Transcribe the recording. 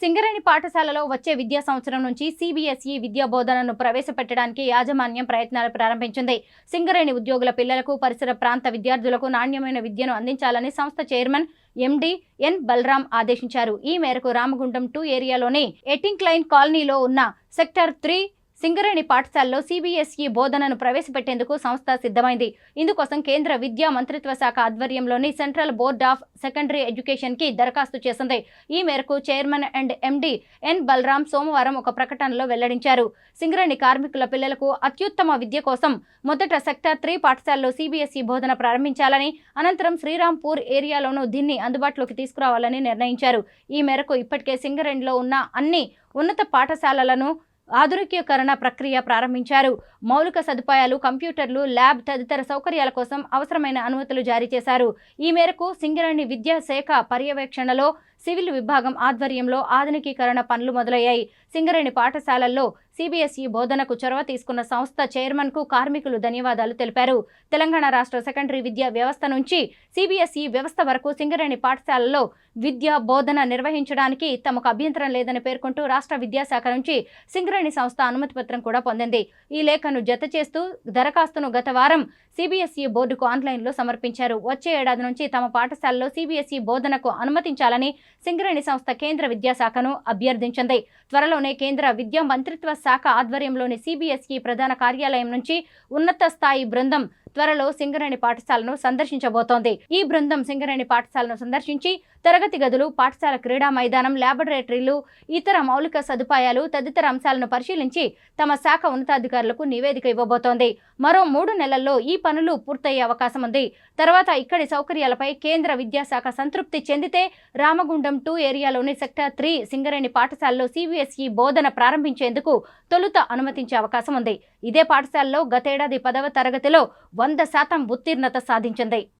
సింగరేణి పాఠశాలలో వచ్చే విద్యా సంవత్సరం నుంచి సిబిఎస్ఈ విద్యా బోధనను ప్రవేశపెట్టడానికి యాజమాన్యం ప్రయత్నాలు ప్రారంభించింది. సింగరేణి ఉద్యోగుల పిల్లలకు, పరిసర ప్రాంత విద్యార్థులకు నాణ్యమైన విద్యను అందించాలని సంస్థ చైర్మన్ ఎండి ఎన్ బలరాం ఆదేశించారు. ఈ మేరకు రామగుండం 2 ఏరియాలోని ఎటింక్లైన్ కాలనీలో ఉన్న సెక్టర్ 3 సింగరేణి పాఠశాలలో సిబిఎస్ఈ బోధనను ప్రవేశపెట్టేందుకు సంస్థ సిద్ధమైంది. ఇందుకోసం కేంద్ర విద్యా మంత్రిత్వ శాఖ ఆధ్వర్యంలోని central board of secondary education కి దరఖాస్తు చేసింది. ఈ మేరకు చైర్మన్ అండ్ ఎండి ఎన్ బలరాం సోమవారం ఒక ప్రకటనలో వెల్లడించారు. సింగరేణి కార్మికుల పిల్లలకు అత్యుత్తమ విద్య కోసం మొదట సెక్టర్ 3 పాఠశాలలో సిబిఎస్ఈ బోధన ప్రారంభించాలని, అనంతరం శ్రీరాంపూర్ ఏరియాలోనూ దీన్ని అందుబాటులోకి తీసుకురావాలని నిర్ణయించారు. ఈ మేరకు ఇప్పటికే సింగరేణిలో ఉన్న అన్ని ఉన్నత పాఠశాలలను ఆధునికీకరణ ప్రక్రియ ప్రారంభించారు. మౌలిక సదుపాయాలు, కంప్యూటర్లు, ల్యాబ్ తదితర సౌకర్యాల కోసం అవసరమైన అనుమతులు జారీ చేశారు. ఈ మేరకు సింగరేణి విద్యాశాఖ పర్యవేక్షణలో సివిల్ విభాగం ఆధ్వర్యంలో ఆధునికీకరణ పనులు మొదలయ్యాయి. సింగరేణి పాఠశాలల్లో సిబిఎస్ఈ బోధనకు చొరవ తీసుకున్న సంస్థ చైర్మన్ కు కార్మికులు ధన్యవాదాలు తెలిపారు. తెలంగాణ రాష్ట్ర సెకండరీ విద్యా వ్యవస్థ నుంచి సిబిఎస్ఈ వ్యవస్థ వరకు సింగరేణి పాఠశాలల్లో విద్యా బోధన నిర్వహించడానికి తమకు అభ్యంతరం లేదని పేర్కొంటూ రాష్ట్ర విద్యాశాఖ నుంచి సింగరేణి సంస్థ అనుమతి పత్రం కూడా పొందింది. ఈ లేఖను జత చేస్తూ దరఖాస్తును గత వారం సిబిఎస్ఈ బోర్డుకు ఆన్లైన్లో సమర్పించారు. వచ్చే ఏడాది నుంచి తమ పాఠశాలలో సిబిఎస్ఈ బోధనకు అనుమతించాలని సింగరేణి సంస్థ కేంద్ర విద్యాశాఖను అభ్యర్థించింది. త్వరలోనే కేంద్ర విద్యా మంత్రిత్వ శాఖ ఆధ్వర్యంలోని సిబిఎస్ఈ ప్రధాన కార్యాలయం నుంచి ఉన్నత స్థాయి బృందం త్వరలో సింగరేణి పాఠశాలను సందర్శించబోతోంది. ఈ బృందం సింగరేణి పాఠశాలను సందర్శించి తరగతి గదులు, పాఠశాల క్రీడా మైదానం, ల్యాబొరేటరీలు, ఇతర మౌలిక సదుపాయాలు తదితర అంశాలను పరిశీలించి తమ శాఖ ఉన్నతాధికారులకు నివేదిక ఇవ్వబోతోంది. మరో 3 నెలల్లో ఈ పనులు పూర్తయ్యే అవకాశం ఉంది. తర్వాత ఇక్కడి సౌకర్యాలపై కేంద్ర విద్యాశాఖ సంతృప్తి చెందితే రామగుండం 2 ఏరియాలోని సెక్టర్ 3 సింగరేణి పాఠశాలలో సిబిఎస్ఈ బోధన ప్రారంభించేందుకు తొలుత అనుమతించే అవకాశం ఉంది. ఇదే పాఠశాలలో గతేడాది 10వ తరగతిలో 100% ఉత్తీర్ణత సాధించింది.